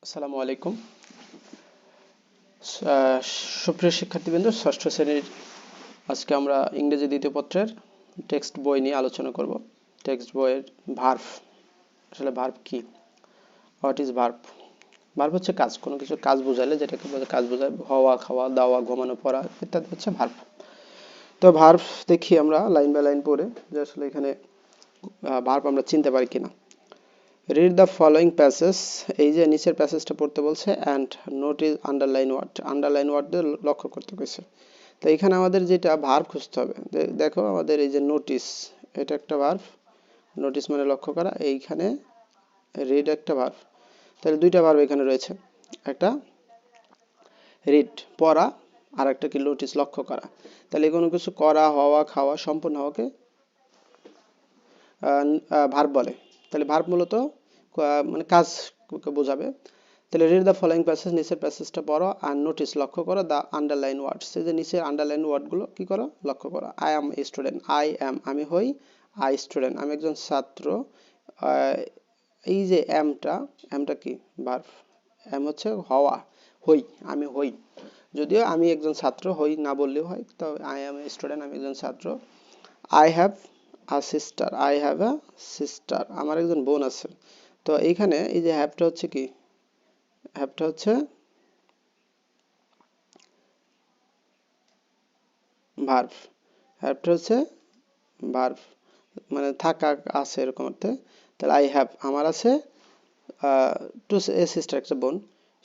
আসসালামু আলাইকুম। আহ, সুপ্রিয় শিক্ষার্থীবৃন্দ, ষষ্ঠ শ্রেণীর আজকে আমরা ইংরেজি দ্বিতীয় পত্রের টেক্সট বই নিয়ে আলোচনা করব। টেক্সট বইয়ের ভার্ব, আসলে ভার্ব কি, হোয়াট ইজ ভার্ব। ভার্ব হচ্ছে কাজ, কোনো কিছু কাজ বোঝালে যেটাকে বলে কাজ বোঝায়, হওয়া, খাওয়া, দাওয়া, ঘুমানো, পড়া ইত্যাদি হচ্ছে ভার্ব। তো ভার্ব দেখি আমরা লাইন বাই লাইন পড়ে যে আসলে এখানে ভার্ব আমরা চিনতে পারি কিনা। রিড দ্য ফলোয়িং প্যাসেজ, এই যে নিচের প্যাসেজটা পড়তে বলছে, and notice underline word, underline ওয়ার্ডদের লক্ষ্য করতে কইছে। তো এখানে আমাদের যেটা ভার্ব খুঁজতে হবে, দেখো আমাদের এই যে নোটিস, এটা একটা ভার্ব, নোটিস মানে লক্ষ্য করা। এইখানে রিড একটা ভার্ব, তাহলে দুইটা ভার্ব এখানে রয়েছে, একটা রিড পড়া, আর একটা কি নোটিস লক্ষ্য করা। তাহলে কোনো কিছু করা, হওয়া, খাওয়া, সম্পূর্ণ হওয়াকে ভার্ব বলে। তাহলে ভার্ব মূলত মানে কাজ বোঝাবে। তাহলে রিড দ্য ফলোয়িং প্যাসেজ, নিচের প্যাসেজটা পড়ো, আর নোটিস লক্ষ্য করো দ্য আন্ডারলাইন ওয়ার্ডস, এই যে নিচের আন্ডারলাইন ওয়ার্ডগুলো কি করো, লক্ষ্য করো। I am a student, I am আমি হই, আই স্টুডেন্ট আমি একজন ছাত্র। এই যে অ্যামটা কি ভার্ব, অ্যাম হচ্ছে হওয়া, হই আমি হই, যদিও আমি একজন ছাত্র হই না বললেও হয়, তো আই অ্যাম এ স্টুডেন্ট আমি একজন ছাত্র। I have a sister, I have a sister আমার একজন বোন আছে। তো এইখানে এই যে হ্যাভটা হচ্ছে কি, হ্যাভটা হচ্ছে ভার্ব, হ্যাভটা হচ্ছে ভার্ব, মানে থাকা, আছে এরকম অর্থে। তাহলে আই হ্যাভ আমার আছে, টু এ সিস্টার একটা বোন,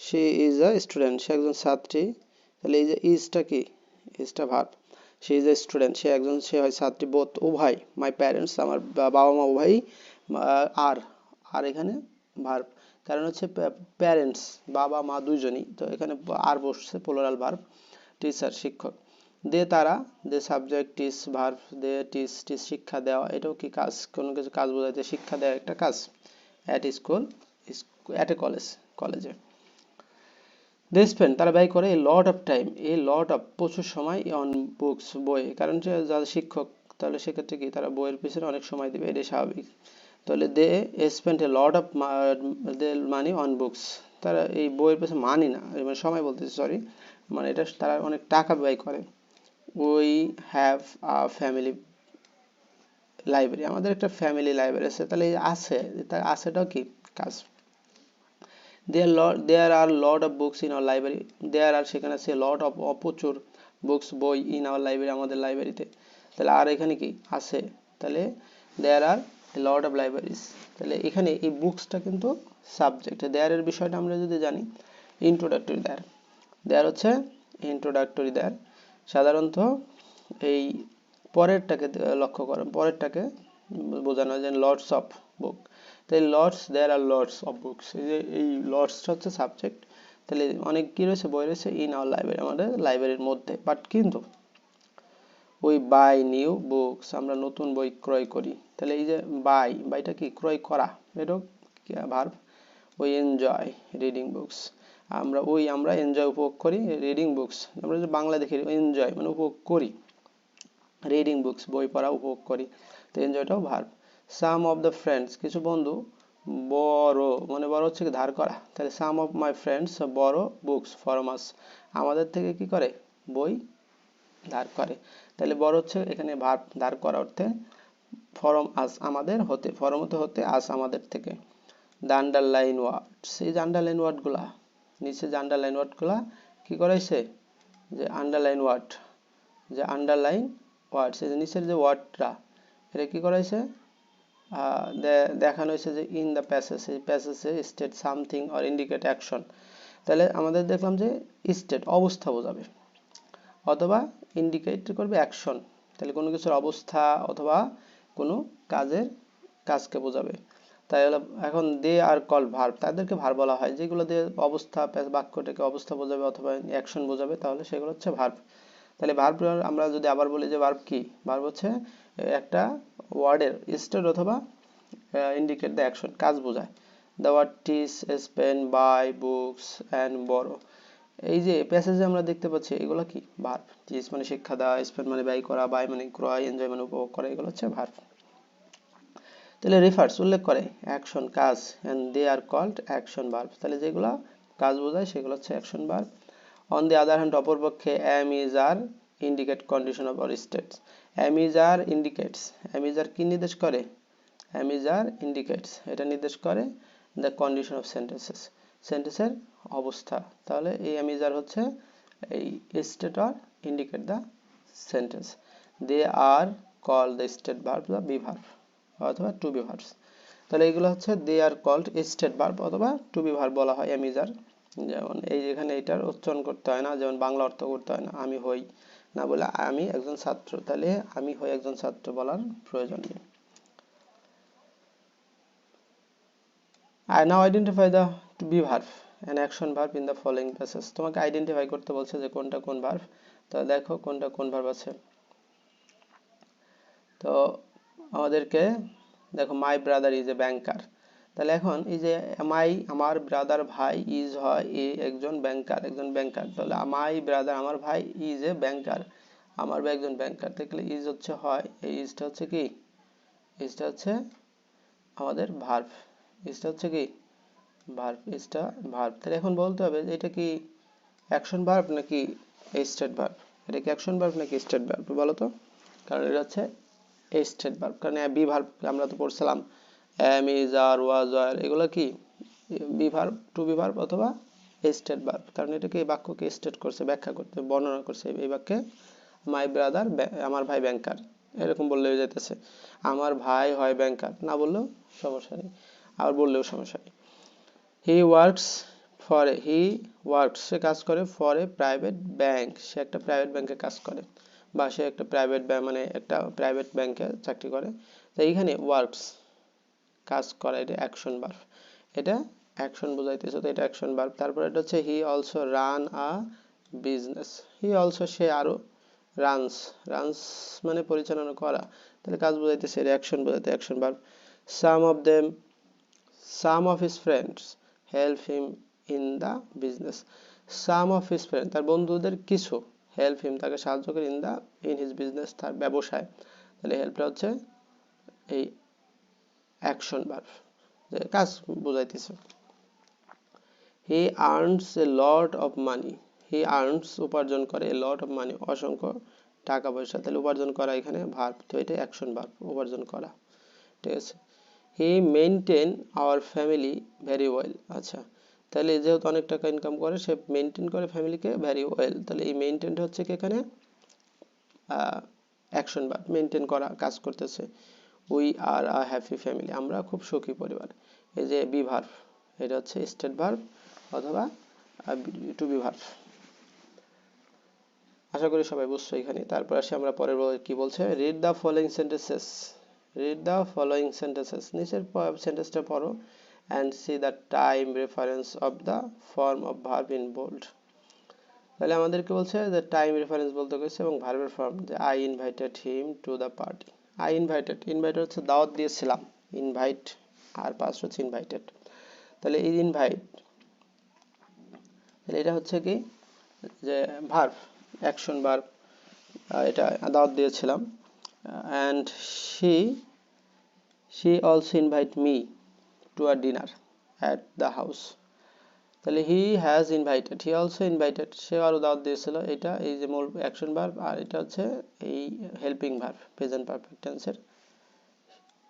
শি ইজ আ স্টুডেন্ট সে একজন ছাত্রী। তাহলে এই যে ইজটা কি, ইজটা verb. She is a student সে হয় ছাত্রী, বোথ উভয়, মাই প্যারেন্টস আমার বাবা মা উভয়ই, আর আর এখানে ভার্ব, কারণ হচ্ছে প্যারেন্টস বাবা মা দুইজনই, তো এখানে আর বসছে প্লুরাল ভার্ব। টিচার শিক্ষক, দে তারা, they subject, teach verb, they teach teach শিক্ষা দেওয়া, এটাও কি কাজ, কোনো কিছু কাজ বোঝাইতে শিক্ষা দেওয়া একটা কাজ। At school, at a college, কলেজে। দে স্পেন্ড তারা ব্যয় করে, a lot of time, a lot of প্রচুর সময়, অন বুকস বই, কারণ যে যারা শিক্ষক তাহলে সেক্ষেত্রে কি তারা বইয়ের পিছনে অনেক সময় দেবে, এটাই স্বাভাবিক। তাহলে they spend a lot of money on books, তারা এই বইয়ের পিছনে মানি না, মানে সময় বলতেছি সরি, মানে এটা তারা অনেক টাকা ব্যয় করে। We have a family library, আমাদের একটা ফ্যামিলি লাইব্রেরি আছে, তাহলে এই আছে, তার আছেটাও কি কাজ। There are lot of books in our library, there are সেখানে আছে লট অফ প্রচুর, বুকস বই, ইন আওয়ার লাইব্রেরি আমাদের লাইব্রেরিতে, তাহলে আর এখানে কি আছে, তাহলে দেয়ার আর লট অফ লাইব্রেরিজ, তাহলে এখানে এই বুকসটা কিন্তু সাবজেক্ট। দেয়ারের বিষয়টা আমরা যদি জানি, ইন্ট্রোডাক্টরি দেয়ার, দেয়ার হচ্ছে ইন্ট্রোডাক্টরি দেয়ার, সাধারণত এই পরেরটাকে লক্ষ্য করেন, পরেরটাকে বোঝানো হয় যে লটস অফ বুক, তাই lots, there are lots of books, এই যে এই লটসটা হচ্ছে সাবজেক্ট। তাহলে অনেক কি রয়েছে, বই রয়েছে ইন আওয়ার লাইব্রেরি আমাদের লাইব্রেরির মধ্যে, বাট কিন্তু উই বাই নিউ বুকস আমরা নতুন বই ক্রয় করি, তাহলে এই যে বাইটা কি ক্রয় করা, এটাও verb. We enjoy reading books, আমরা এনজয় উপভোগ করি রিডিং বুকস, আমরা যে বাংলা দেখি এনজয় মানে উপভোগ করি, রিডিং বুকস বই পড়া উপভোগ করি, তো এনজয়টাও verb. Some of the friends কিছু বন্ধু বড়, মানে বড় হচ্ছে কি ধার করা, তাহলে সাম অফ মাই ফ্রেন্ডস বড় বুকস ফরম আস আমাদের থেকে কি করে, বই ধার করে, তাহলে বড় হচ্ছে এখানে ভার্ব, ধার করা অর্থে। ফরম আস আমাদের হতে, ফরম হতে হতে, আস আমাদের থেকে। দ্য আন্ডারলাইন ওয়ার্ডস, এই যে আন্ডারলাইন ওয়ার্ডগুলা, নিচে যে আন্ডারলাইন ওয়ার্ডগুলা কি করাইছে, যে আন্ডারলাইন ওয়ার্ড, যে আন্ডারলাইন ওয়ার্ডস, এই যে নিচের যে ওয়ার্ডটা, এটা কি করাইছে, দেখানো হয়েছে যে ইন দ্য প্যাসেজ, এই প্যাসেজে state something or indicate action, তাহলে আমাদের দেখলাম যে স্টেট অবস্থা বোঝাবে, অথবা ইন্ডিকেট করবে অ্যাকশন, তাহলে কোনো কিছুর অবস্থা অথবা কোনো কাজকে বোঝাবে। তাই হলো এখন দে আর কল ভার্ব, তাদেরকে ভার্ব বলা হয়, যেগুলো দিয়ে অবস্থা, বাক্যটাকে অবস্থা বোঝাবে অথবা অ্যাকশন বোঝাবে, তাহলে সেগুলো হচ্ছে ভার্ব। তাহলে ভার্ব আমরা যদি আবার বলি যে ভার্ব কি, ভার্ব হচ্ছে একটা ওয়ার্ডের স্টেট অথবা ইন্ডিকেট দ্য অ্যাকশন, কাজ বোঝায়। The word teach, spend, buy, books and বড়ো, এই যে প্যাসেজে আমরা দেখতে পাচ্ছি এগুলো কি ভার্ব। টিচ মানে শিক্ষা দেওয়া, স্পেন্ড মানে ব্যয় করা, বাই মানে ক্রয়, এনজয় মানে উপভোগ করা, এগুলো হচ্ছে ভার্ব। তাহলে রেফার্স উল্লেখ করে অ্যাকশন কাজ, and they are called action verb. তাহলে যেগুলো কাজ বোঝায় সেগুলো হচ্ছে action verb. On the other hand অপরপক্ষে am is are indicate condition of or states. Am is are indicates, am is are কি নির্দেশ করে, এম ইজ আর ইন্ডিকেটস এটা নির্দেশ করে দ্য কন্ডিশন অফ সেন্টেন্সেস, সেন্টেন্সের অবস্থা। তাহলে এই এম ইজ আর হচ্ছে এই state or indicate the sentence. They are call the state verb বা বি ভার্ব অথবা টু বি ভার্বস। তাহলে এগুলো হচ্ছে they are called state verb অথবা টু বি ভার্ব বলা হয় এম ইজ আর। যেমন এই এখানে এটার উচ্চারণ করতে হয় না, যেমন বাংলা অর্থ করতে হয় না, আমি হই না বলে আমি একজন ছাত্র, তাহলে আমি হই একজন ছাত্র বলার প্রয়োজন নেই। I now identify the to be verb and action verb in the following passages. তোমাকে আইডেন্টিফাই করতে বলছে যে কোনটা কোন ভার্ব। তো দেখো কোনটা কোন ভার্ব আছে। তো আমাদেরকে দেখো মাই ব্রাদার ইজ এ ব্যাংকার। তাহলে এখন এই যে আমার ব্রাদার ভাই ইজ হয় একজন ব্যাংকার, একজন ব্যাংকার। তাহলে মাই ব্রাদার আমার ভাই ইজ এ ব্যাংকার, আমার ভাই একজন ব্যাংকার। তাহলে ইজ হচ্ছে হয়, এই ইজটা হচ্ছে কি, ইজটা হচ্ছে আমাদের ভার্ব, ইজটা হচ্ছে কি ভার্ব, ইজটা ভার্ব। তাহলে এখন বলতে হবে যে এটা কি অ্যাকশন ভার্ব নাকি স্টেট ভার্ব, এটা কি অ্যাকশন ভার্ব নাকি স্টেট ভার্ব বলো তো। কারণ এটা হচ্ছে স্টেট ভার্ব, কারণ বি ভার্ব আমরা তো পড়ছিলাম am is are was were, এগুলো কি be verb to be verb অথবা স্টেট ভার্ব। কারণ এটাকে এই বাক্যকে স্টেট করছে, ব্যাখ্যা করতে, বর্ণনা করছে। এই বাক্যে মাই ব্রাদার আমার ভাই ব্যাংকার এরকম বললেও যেতেছে, আমার ভাই হয় ব্যাংকার না বললেও সমস্যা নেই, আর বললেও সমস্যা নেই। হি ওয়ার্কস ফর সে কাজ করে ফর এ প্রাইভেট ব্যাংক, সে একটা প্রাইভেট ব্যাংকে কাজ করে, বা সে একটা প্রাইভেট ব্যাংক মানে একটা প্রাইভেট ব্যাংকে চাকরি করে। তো এইখানে ওয়ার্কস কাজ করা, এটা অ্যাকশন ভার্ব, এটা অ্যাকশন বোঝাইতেছে, তো এটা অ্যাকশন ভার্ব। তারপর এটা হচ্ছে he also run a business, he also সে আরো রানস মানে পরিচালনা করা, তাহলে কাজ বোঝাইতেছে, এটা অ্যাকশন বোঝাইতে action verb. Some of his friends help him in the business, some of his friend তার বন্ধুদের কিছু, হেল্প হিম তাকে সাহায্য করে, ইন হিজ বিজনেস তার ব্যবসায়। তাহলে হেল্পটা হচ্ছে এই অ্যাকশন ভার্ব, যে কাজ বোঝাইতেছে। He earns a lot of money, he earns উপার্জন করে, এ লট অফ মানি অসংখ্য টাকা পয়সা। তাহলে উপার্জন করা এখানে ভার্ব, তো এটা অ্যাকশন ভার্ব উপার্জন করা, ঠিক আছে। He maintain our family very well, আচ্ছা তাহলে যেহেতু অনেক টাকা ইনকাম করে সে মেইনটেইন করে ফ্যামিলিকে ভেরি ওয়েল, তাহলে এই মেইনটেইনটা হচ্ছে কি এখানে অ্যাকশন ভার্ব, মেইনটেইন করা কাজ করতেছে। We are a happy family, আমরা খুব সুখী পরিবার, এই যে বি ভার্ব, এটা হচ্ছে স্টেট ভার্ব অথবা টু বি ভার্ব। আশা করি সবাই বুঝছো এখানে। তারপর আসি আমরা পরের কি বলছে, read the following sentences, read the following sentences, নিচের সেন্টেন্সটা পড়ো and see the time reference of the form of verb in bold। তাহলে আমাদেরকে বলছে যে টাইম রেফারেন্স বলতে গেছে এবং ভার্বের ফর্ম, যে I invited him to the party. I invited হচ্ছে দাওয়াত দিয়েছিলাম, ইনভাইট আর পাস্ট হচ্ছে ইনভাইটেড। তাহলে এই ইনভাইট, তাহলে এটা হচ্ছে কি যে ভার্ব, অ্যাকশন ভার্ব, এটা দাওয়াত দিয়েছিলাম। And she also invite me to a dinner at the house. তাহলে he has invited, he also invited সে আরো দাওয়াত দিয়েছিল, এটা এই যে মূল অ্যাকশন ভার্ব, আর এটা হচ্ছে এই হেল্পিং ভার্ব প্রেজেন্ট পারফেক্ট টেন্সের।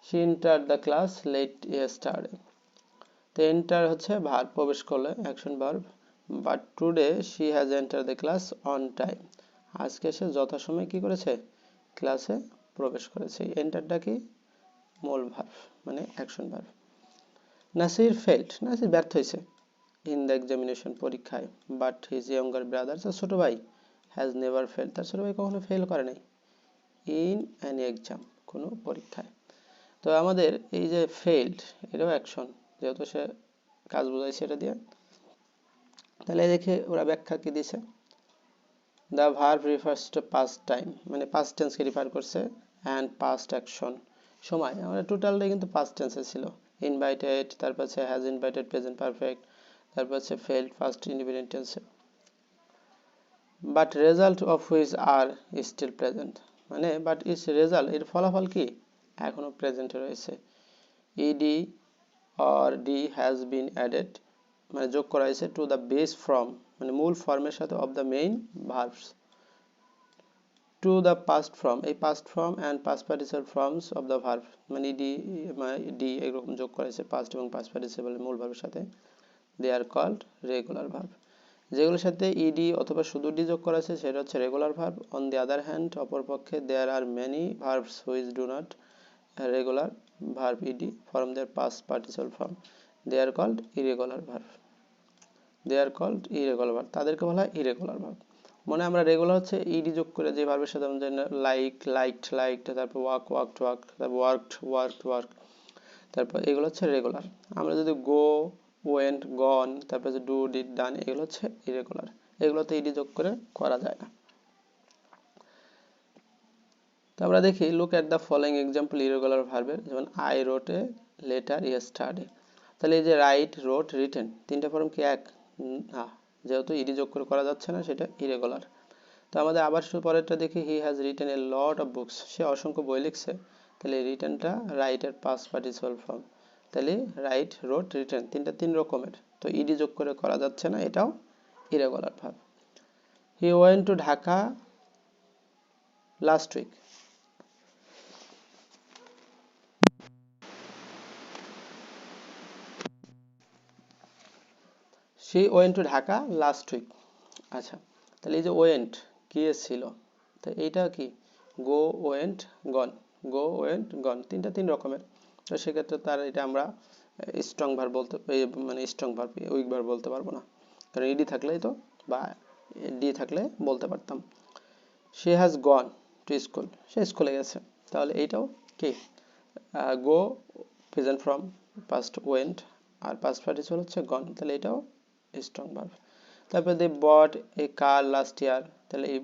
She entered the class late yesterday, তো এন্টার হচ্ছে ভার্ব প্রবেশ করলে action verb, but today she has enter the class on time, আজকে সে যথাসময়ে কি করেছে ক্লাসে প্রবেশ করেছে। এন্টারটা কি মূল ভার্ব মানে action verb. Nasir failed, Nasir ব্যর্থ হয়েছে ইন দ্য এক্সামিনেশন পরীক্ষায়, বাট হিজ ইয়ঙ্গার ব্রাদার তার ছোট ভাই হ্যাজ নেভার ফেল তার ছোট ভাই কখনো ফেল করে নাই ইন অ্যান এক্সাম কোনো পরীক্ষায়। তো আমাদের এই যে ফেইল্ড এটাও অ্যাকশন, যেহেতু সে কাজ বোঝাইছে এটা দিয়ে। তাহলে দেখে ওরা ব্যাখ্যা কি দিছে, the verb refers to past time মানে পাস্ট টেন্সকে রিফার করছে, অ্যান্ড পাস্ট অ্যাকশন সময়, আমরা টোটালটাই কিন্তু পাস্ট টেন্সে ছিল। ইনভাইটেড, তারপর হচ্ছে হ্যাজ ইনভাইটেড প্রেজেন্ট পারফেক্ট, তারপর হচ্ছে ফেল্ড ফার্স্ট ইন্ডিপেন্ডেন্ট টেন্সে। But result of which are still present, মানে বাট ইস রেজাল্ট এর ফলাফল কি এখনো প্রেজেন্টে রয়েছে। ed or d has been added মানে যোগ করা হয়েছে to the base form মানে মূল ফর্মের সাথে of the main verbs to the past form এই past form and past participle forms of the verb মানে d এরকম যোগ করা হয়েছে past এবং past participle মূল ভার্বের সাথে they are called regular verb যেগুলোর সাথে ed অথবা শুধু d যোগ করা আছে সেটা হচ্ছে regular verb on the other hand অপরপক্ষে there are many verbs which do not regular verb ed from their past participle form they are called irregular verb তাদেরকে বলা হয় irregular verb মনে আমরা রেগুলার হচ্ছে ed যোগ করে যে ভার্বের সাথে আমরা লাইক লাইকড লাইকড তারপর ওয়াক ওয়াকড ওয়াক তারপর ওয়ার্কড ওয়ার্কড ওয়ার্ক তারপর এগুলো হচ্ছে রেগুলার আমরা যদি গো ওয়েন্ট গন তারপর যে ডু ডিড ডান এগুলো হচ্ছে ইরেগুলার এগুলোতে ed যোগ করে করা যায় না তো আমরা দেখি look at the following example irregular ভার্বের যেমন আই রোট এ লেটার ইয়েস্টারডে তাহলে এই যে রাইট রোট রিটেন তিনটা ফর্ম কি এক না যেহেতু ed যোগ করে করা যাচ্ছে না সেটা ইরেগুলার তো আমাদের আবার পরেরটা দেখি he has written a lot of books সে অসংখ্য বই লিখছে তাহলে রিটেনটা রাইট এর পাস্ট পার্টিসিপল ফর্ম তাহলে রাইট রোট রিটেন তিনটা তিন রকমের তো ed যোগ করে করা যাচ্ছে না এটাও irregular verb he went to Dhaka last week she went to Dhaka last week আচ্ছা তাহলে এই যে ওয়েন্ট গিয়েছিল তো এইটা কি গো ওয়েন্ট গন গো ওয়েন্ট গন তিনটা তিন রকমের তো সেক্ষেত্রে তার এটা আমরা স্ট্রং ভার্ব বলতে মানে স্ট্রং ভার্ব উইক ভার্ব বলতে পারবো না কারণ ed থাকলেই তো বা d থাকলে বলতে পারতাম she has gone to school সে স্কুলে গেছে তাহলে এইটাও কি go present form past went আর পাস্ট পার্টিসিপল হচ্ছে গন তাহলে এটাও স্ট্রং ভার্ব তারপর দে বট এ কার লাস্ট ইয়ার তাহলে এই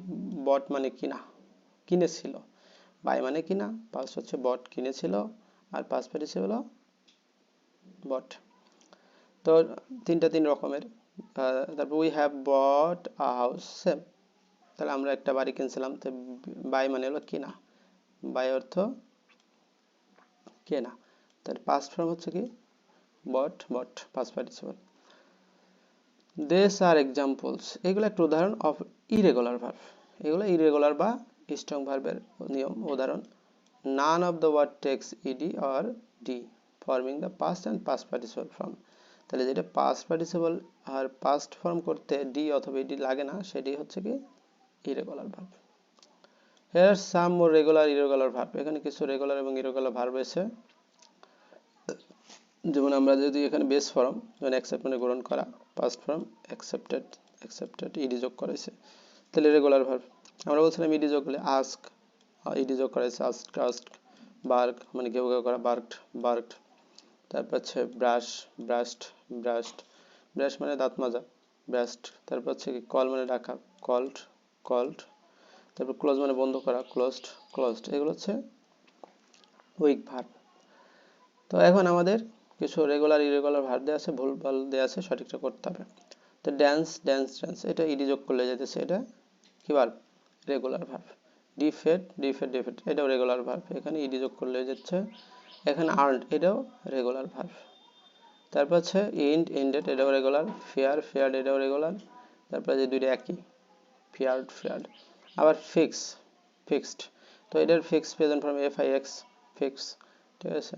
বট মানে কিনা কিনেছিল বাই মানে কিনা পাস্ট হচ্ছে বট কিনেছিল আর পাস্ট পার্টিসিপল বট তো তিনটা তিন রকমের তারপর we have bought a house same তাহলে আমরা একটা বাড়ি কিনছিলাম তো বাই মানে হলো কিনা বাই অর্থ কেনা তাহলে পাস্ট ফর্ম হচ্ছে কি bought bought past participle these are examples এগুলো একটা উদাহরণ অফ ইরেগুলার ভার্ব এগুলো ইরেগুলার বা স্ট্রং ভার্বের নিয়ম উদাহরণ none of the word takes ed or d forming the past and past participle form তাহলে যেটা past participle আর past form করতে d অথবা ed লাগে না সেটি হচ্ছে কি irregular verb here are some more regular irregular verb এখানে কিছু রেগুলার এবং ইরেগুলার ভার্ব আছে যেমন আমরা যদি এখানে বেস ফর্ম যেমন অ্যাকসেপ্ট মানে গ্রহণ করা past form accepted accepted ed যোগ করেছে তাহলে রেগুলার ভার্ব আমরা বলছিলাম ed যোগ হলে আস্ক ed যোগ করেছে আস্ক আস্ক বার্ক মানে কেউ কেউ করা বার্কড বার্কড তারপর হচ্ছে ব্রাশ ব্রাশড ব্রাশড ব্রাশ মানে দাঁত মাজা ব্রাশড তারপর হচ্ছে কি কল মানে ডাকা কল্ড কল্ড তারপর ক্লোজ মানে বন্ধ করা ক্লোজড ক্লোজড এগুলো হচ্ছে উইক ভার্ব তো এখন আমাদের কিছু রেগুলার ইরেগুলার ভার্ব দেওয়া আছে ভুলভাল দেওয়া আছে সঠিকটা করতে হবে তো ড্যান্স ড্যান্স ড্যান্স এটা ed যোগ করলে যেতেছে এটা কি ভার্ব রেগুলার ভার্ব ডিফেড ডিফেড ডিফেড এটাও রেগুলার ভার্ব এখানে ed যোগ করলে যাচ্ছে এখানে আর্নড এটাও রেগুলার ভার্ব তারপর হচ্ছে ইন্ড ইন্ডেড এটাও রেগুলার ফেয়ার ফেয়ার্ড এটাও রেগুলার তারপর যে দুইটা একই ফেয়ার্ড ফেয়ার্ড আবার ফিক্স ফিক্সড তো এটার fix present form fix fix ঠিক আছে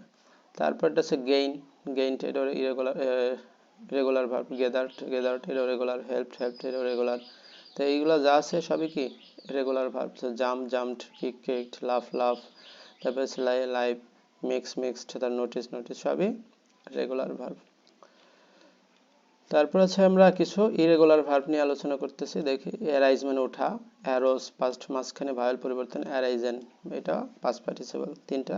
তারপরটা হচ্ছে গেইন গেইন এটা ইরেগুলার রেগুলার ভার্ব গেদার্ড গেদার্ড এটা রেগুলার হেল্পড হেল্পড এটা রেগুলার তো এইগুলো যা আছে সবই কি regular verb jump jumped kick kicked লাফ লাফ তারপর হচ্ছে লাইভ মিক্স মিক্সড তার নোটিস নোটিস সবই রেগুলার ভার্ব তারপর আছে আমরা কিছু ইরেগুলার ভার্ব নিয়ে আলোচনা করতেছি দেখি অ্যারাইজ মানে ওঠা অ্যারোজ পাস্ট মাঝখানে ভাওয়েল পরিবর্তন অ্যারাইজেন এটা পাস্ট পার্টিসিপল তিনটা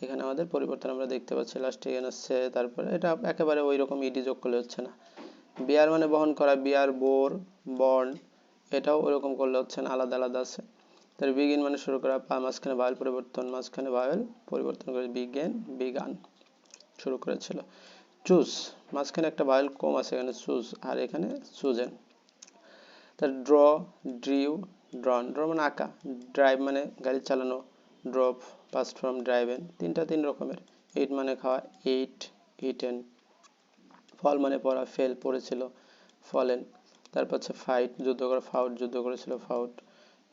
এখানে আমাদের পরিবর্তন আমরা দেখতে পাচ্ছি লাস্টে এখানে আসছে তারপরে এটা একেবারে ওই রকম ed যোগ করলে হচ্ছে না বিয়ার মানে বহন করা বিয়ার বোর বর্ন এটাও ওইরকম করলে হচ্ছে না আলাদা আলাদা আছে তার বিগিন মানে শুরু করা মাঝখানে ভাওয়েল পরিবর্তন মাঝখানে ভাওয়েল পরিবর্তন করে বিগেন বিগান শুরু করেছিল চুজ মাঝখানে একটা ভাওয়েল কম আছে এখানে চুজ আর এখানে চুজেন তার ড্র ড্রিউ ড্রন ড্র মানে আঁকা ড্রাইভ মানে গাড়ি চালানো ড্রপ পাস্ট ফর্ম ড্রাইভেন তিনটা তিন রকমের ইট মানে খাওয়া, ইট, ইটেন। ফল মানে পড়া, ফেল পড়েছিল, ফলেন। তারপর হচ্ছে ফাইট যুদ্ধ করা, ফাউট যুদ্ধ করেছিল, ফাউট।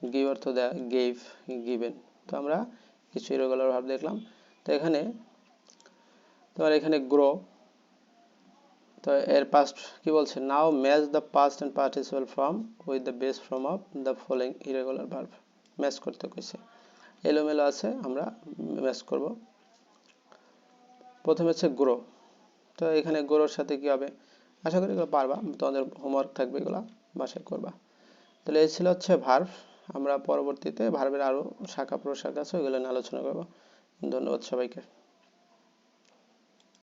গিভ অর্থ দেয়া, গেভ, গিভেন। তো আমরা কিছু ইরেগুলার ভার্ব দেখলাম। তো এখানে তোমার এখানে গ্রো, তো এর পাস্ট কি বলছে, now match the past and participle form with the base form of the following irregular verb. Match করতে কইছে, এলোমেলো আছে, আমরা ম্যাচ করব। প্রথমে হচ্ছে গ্রো, তো এখানে গ্রোর সাথে কি হবে, আশা করি এগুলো পারবা, তোমাদের হোমওয়ার্ক থাকবে, এগুলো বাসায় করবা। তাহলে এই ছিল হচ্ছে ভার্ব। আমরা পরবর্তীতে ভার্বের আরো শাখা প্রশাখা আছে, ওইগুলো নিয়ে আলোচনা করব। ধন্যবাদ সবাইকে।